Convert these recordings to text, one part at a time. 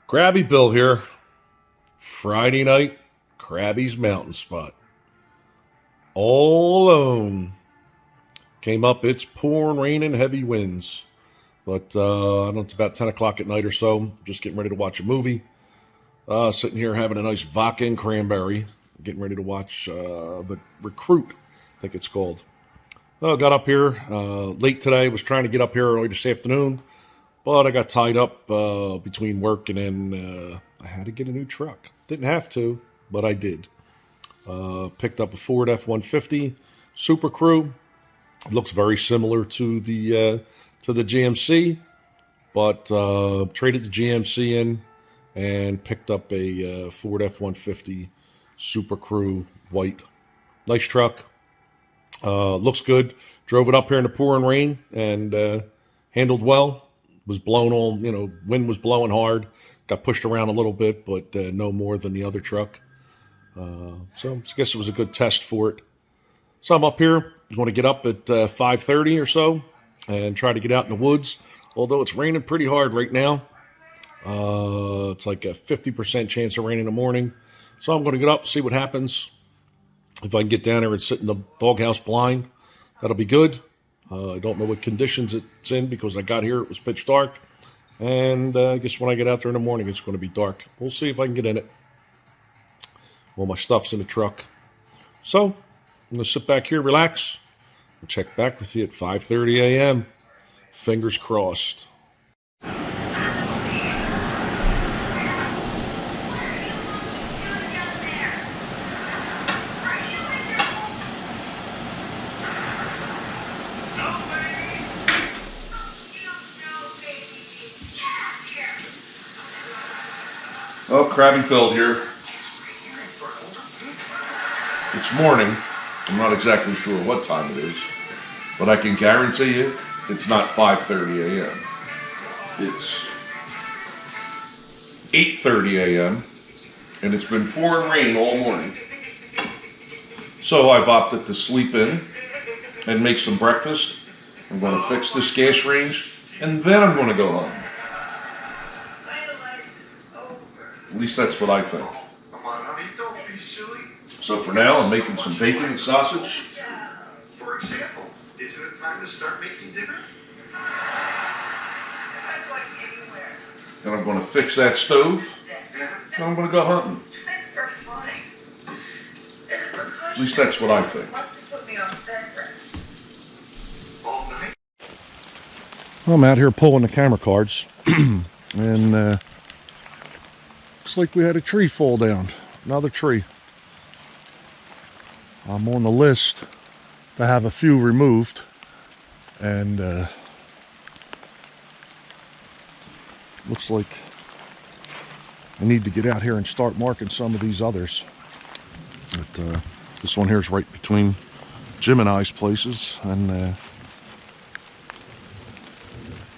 Crabby Bill here. Friday night, Crabby's Mountain Spot. All alone. Came up, it's pouring rain and heavy winds. But I don't know, it's about 10 o'clock at night or so. Just getting ready to watch a movie. Sitting here having a nice vodka and cranberry. Getting ready to watch The Recruit, I think it's called. Got up here late today. Was trying to get up here early this afternoon. But I got tied up between work and then I had to get a new truck. Didn't have to, but I did. Picked up a Ford F-150 Super Crew. It looks very similar to the GMC, but traded the GMC in and picked up a Ford F-150 Super Crew white. Nice truck. Looks good. Drove it up here in the pouring rain and handled well. Was blown all, wind was blowing hard. Got pushed around a little bit, but no more than the other truck. So I guess it was a good test for it. So I'm up here. I'm going to get up at 5:30 or so and try to get out in the woods. Although it's raining pretty hard right now. It's like a 50% chance of rain in the morning. So I'm going to get up, see what happens. If I can get down there and sit in the doghouse blind, that'll be good. I don't know what conditions it's in because I got here, it was pitch dark. And I guess when I get out there in the morning, it's going to be dark. We'll see if I can get in it. All my stuff's in the truck. So I'm going to sit back here, relax, and check back with you at 5:30 a.m. Fingers crossed. Oh, Crabby Bill here. It's morning. I'm not exactly sure what time it is, but I can guarantee you it's not 5:30 a.m. It's 8:30 a.m. and it's been pouring rain all morning. So I've opted to sleep in and make some breakfast. I'm going to fix this gas range and then I'm going to go home. At least that's what I think. So for now, I'm making some bacon and sausage. For example, isn't it time to start making dinner? Then I'm going to fix that stove. And I'm going to go hunting. At least that's what I think. I'm out here pulling the camera cards. And looks like we had a tree fall down. Another tree. I'm on the list to have a few removed. And looks like I need to get out here and start marking some of these others. But this one here is right between Jim and I's places, and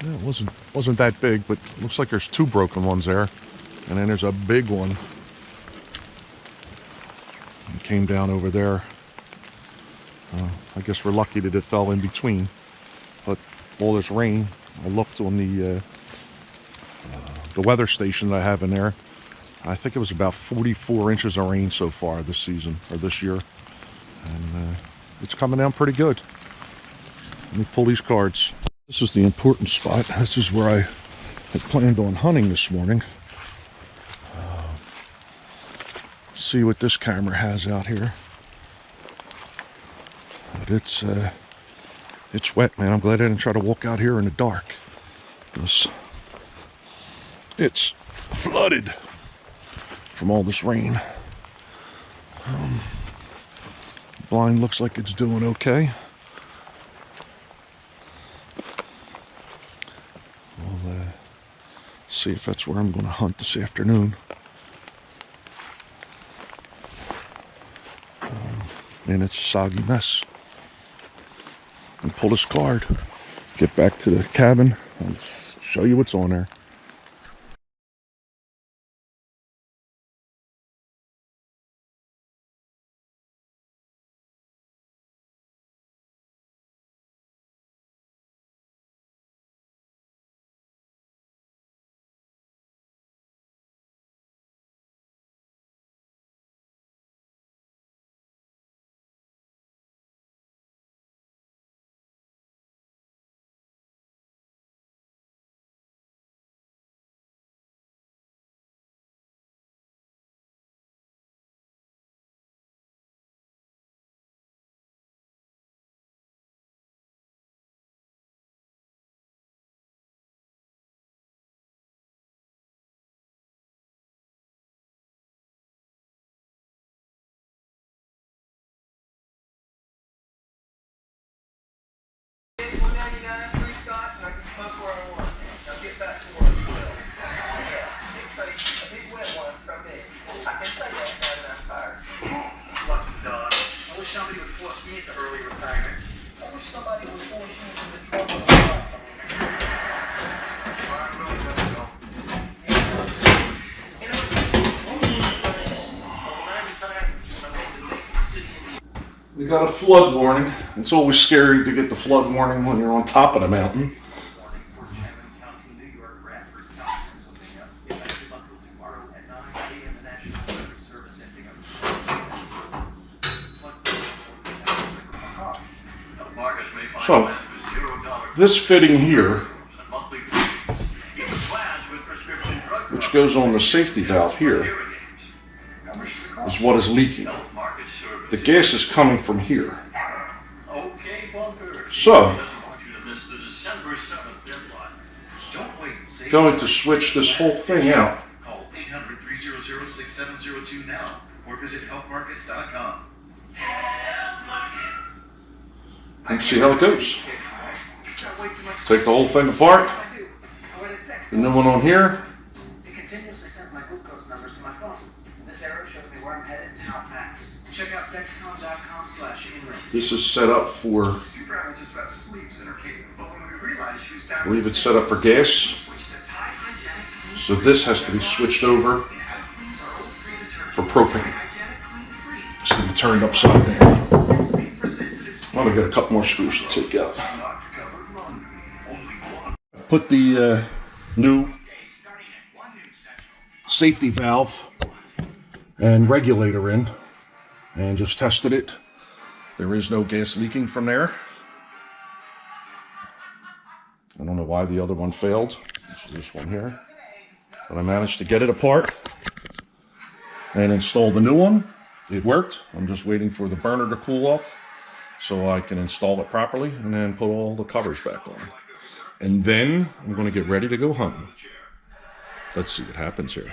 it wasn't that big, but looks like there's two broken ones there, and then there's a big one. It came down over there. I guess we're lucky that it fell in between, but all this rain. I looked on the weather station that I have in there. I think it was about 44 inches of rain so far this season, or this year. And it's coming down pretty good. Let me pull these cards. This is the important spot. This is where I had planned on hunting this morning. See what this camera has out here. But it's wet, man. I'm glad I didn't try to walk out here in the dark. It's flooded from all this rain. Blind looks like it's doing okay. We'll see if that's where I'm going to hunt this afternoon. And it's a soggy mess. And pull this card. Get back to the cabin and show you what's on there. We got a flood warning. It's always scary to get the flood warning when you're on top of the mountain. So, this fitting here, which goes on the safety valve here, is what is leaking. The gas is coming from here. So, going to switch this whole thing out. Call 800-300-6702 now or visit healthmarkets.com. And see how it goes. Take the whole thing apart. The new one on here. It continuously sends my glucose numbers to my phone. This arrow shows me where I'm headed and how fast. Check out Dexcom.com/inring. This is set up for, I believe it's set up for gas. So this has to be switched over for propane. It's to be turned upside down. I'm gonna get a couple more screws to take out. Put the new safety valve and regulator in and just tested it. There is no gas leaking from there. I don't know why the other one failed, which is this one here. But I managed to get it apart and install the new one. It worked. I'm just waiting for the burner to cool off so I can install it properly and then put all the covers back on. And then I'm going to get ready to go hunting. Let's see what happens here.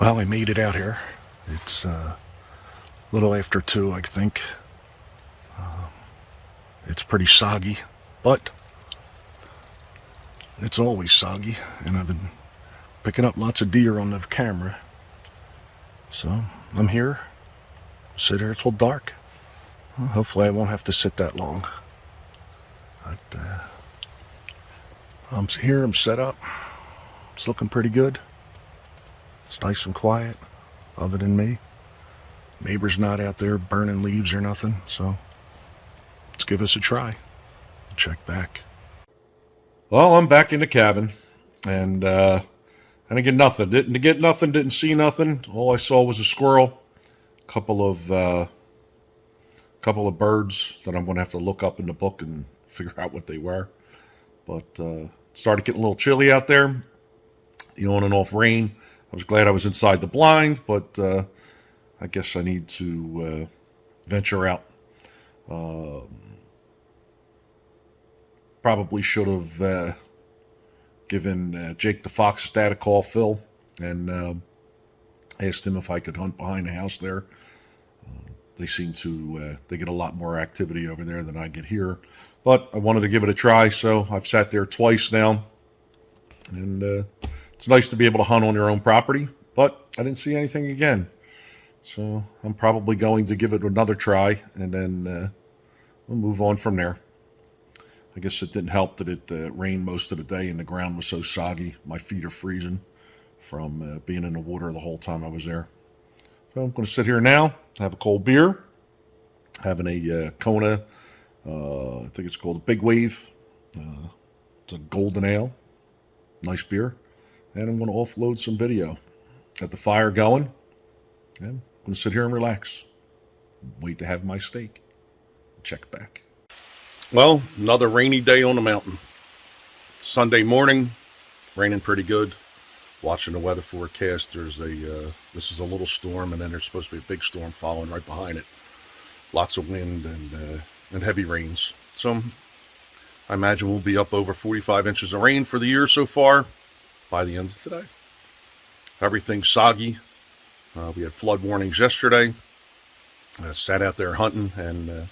Well, I made it out here. It's a little after 2, I think. It's pretty soggy, but it's always soggy, and I've been picking up lots of deer on the camera. So I'm here, sit here till dark. Well, hopefully I won't have to sit that long. But I'm here, I'm set up. It's looking pretty good. It's nice and quiet, other than me. Neighbor's not out there burning leaves or nothing, so let's give this a try. Check back. Well, I'm back in the cabin, and I didn't get nothing. Didn't see nothing. All I saw was a squirrel, a couple of birds that I'm going to have to look up in the book and figure out what they were. But it started getting a little chilly out there. The on and off rain. I was glad I was inside the blind, but I guess I need to venture out. Probably should have given Jake the Fox's dad a call, Phil, and asked him if I could hunt behind the house there. They seem to they get a lot more activity over there than I get here. But I wanted to give it a try, so I've sat there twice now. And it's nice to be able to hunt on your own property, but I didn't see anything again. So I'm probably going to give it another try, and then we'll move on from there. I guess it didn't help that it rained most of the day and the ground was so soggy. My feet are freezing from being in the water the whole time I was there. So I'm going to sit here now, have a cold beer, having a Kona, I think it's called a Big Wave. It's a golden ale, nice beer. And I'm going to offload some video. Got the fire going. And I'm going to sit here and relax. Wait to have my steak. Check back. Well, another rainy day on the mountain. Sunday morning, raining pretty good. Watching the weather forecast, there's this is a little storm, and then there's supposed to be a big storm following right behind it. Lots of wind and heavy rains. So I imagine we'll be up over 45 inches of rain for the year so far by the end of today. Everything's soggy. We had flood warnings yesterday. I sat out there hunting, and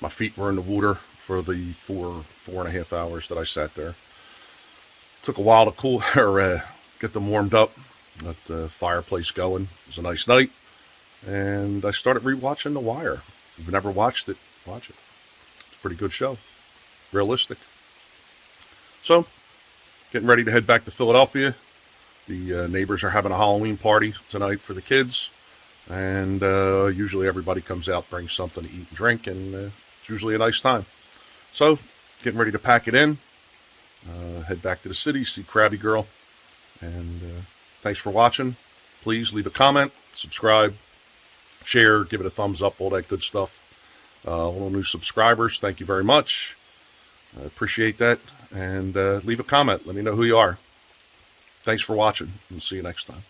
my feet were in the water for the four and a half hours that I sat there. Took a while to cool or get them warmed up. Got the fireplace going. It was a nice night, and I started rewatching The Wire. If you've never watched it, watch it. It's a pretty good show. Realistic. So, getting ready to head back to Philadelphia. The neighbors are having a Halloween party tonight for the kids. And usually everybody comes out, brings something to eat and drink, and it's usually a nice time. So, getting ready to pack it in, head back to the city, see Crabby Girl. And thanks for watching. Please leave a comment, subscribe, share, give it a thumbs up, all that good stuff. All new subscribers, thank you very much. I appreciate that. And leave a comment. Let me know who you are. Thanks for watching, and see you next time.